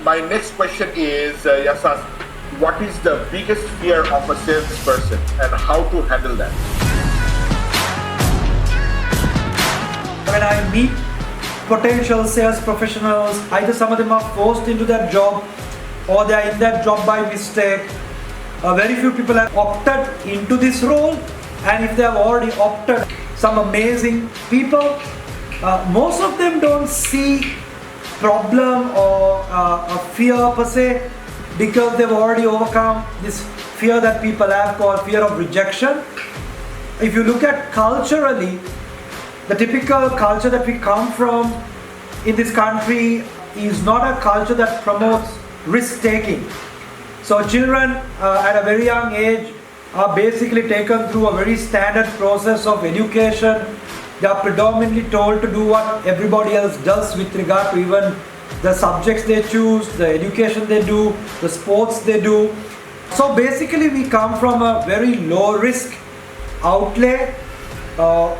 my next question is, Yasas, what is the biggest fear of a salesperson and how to handle that? When I meet potential sales professionals, either some of them are forced into that job or they are in that job by mistake. Very few people have opted into this role, and if they have already opted, some amazing people, most of them don't see problem or a fear per se, because they've already overcome this fear that people have called fear of rejection. If you look at culturally, the typical culture that we come from in this country is not a culture that promotes risk taking. So children at a very young age are basically taken through a very standard process of education. They are predominantly told to do what everybody else does with regard to even the subjects they choose, the education they do, the sports they do. So basically we come from a very low risk outlay.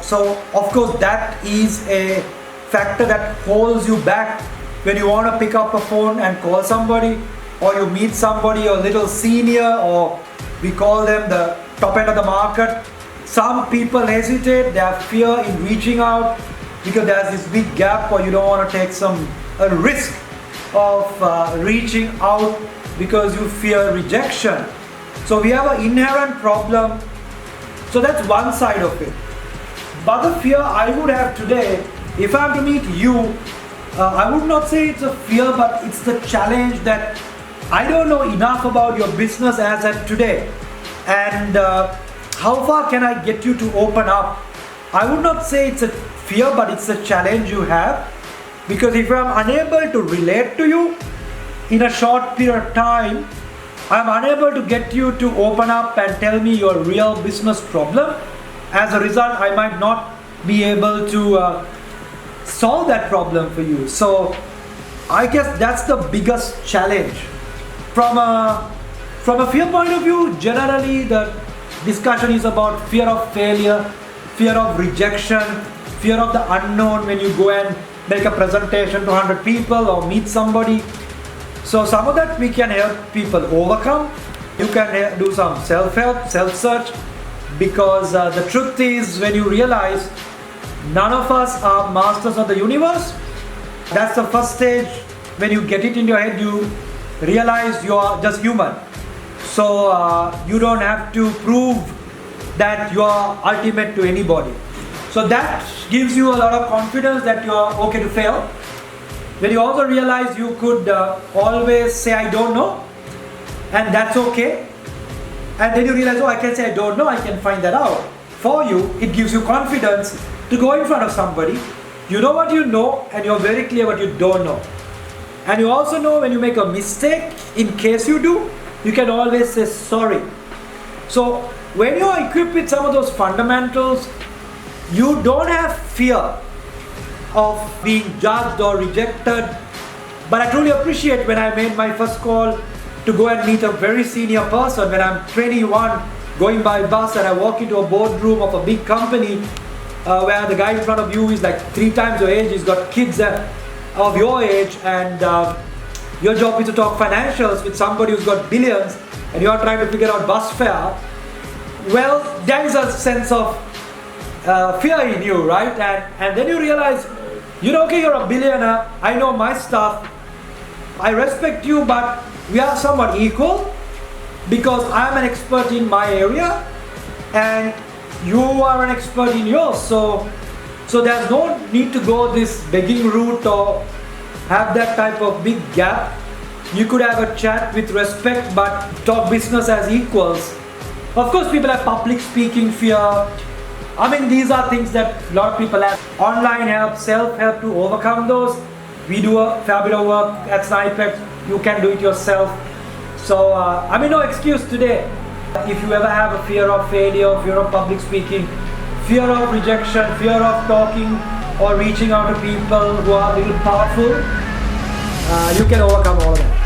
So of course that is a factor that holds you back when you want to pick up a phone and call somebody, or you meet somebody a little senior, or we call them the top end of the market. Some people hesitate, they have fear in reaching out because there's this big gap, or you don't want to take a risk of reaching out because you fear rejection. So we have an inherent problem. So that's one side of it. But the fear I would have today, if I am to meet you, I would not say it's a fear, but it's the challenge that I don't know enough about your business as at today, and how far can I get you to open up? I would not say it's a fear, but it's a challenge you have, because if I'm unable to relate to you in a short period of time, I'm unable to get you to open up and tell me your real business problem. As a result, I might not be able to solve that problem for you. So I guess that's the biggest challenge. From a fear point of view, generally the discussion is about fear of failure, fear of rejection, fear of the unknown when you go and make a presentation to 100 people or meet somebody. So some of that we can help people overcome. You can do some self-help, self-search, because the truth is, when you realize none of us are masters of the universe, that's the first stage. When you get it in your head, you realize you are just human. So you don't have to prove that you are ultimate to anybody. So that gives you a lot of confidence that you are okay to fail. When you also realize you could always say I don't know, and that's okay. And then you realize, oh, I can say I don't know, I can find that out for you. It gives you confidence to go in front of somebody. You know what you know, and you're very clear what you don't know. And you also know when you make a mistake, in case you do, you can always say sorry. So when you're equipped with some of those fundamentals, you don't have fear of being judged or rejected. But I truly appreciate when I made my first call to go and meet a very senior person when I'm 21, going by bus, and I walk into a boardroom of a big company where the guy in front of you is like 3 times your age, he's got kids of your age, and your job is to talk financials with somebody who's got billions, and you're trying to figure out bus fare. Well, there is a sense of fear in you, right? And then you realize, okay, you're a billionaire, I know my stuff, I respect you, but we are somewhat equal because I'm an expert in my area and you are an expert in yours. So there's no need to go this begging route or have that type of big gap. You could have a chat with respect but talk business as equals. Of course, people have public speaking fear. I mean, these are things that a lot of people have. Online help, self-help to overcome those. We do a fair bit of work at Snipexx. You can do it yourself. So, no excuse today. If you ever have a fear of failure, fear of public speaking, fear of rejection, fear of talking or reaching out to people who are a little powerful, you can overcome all of that.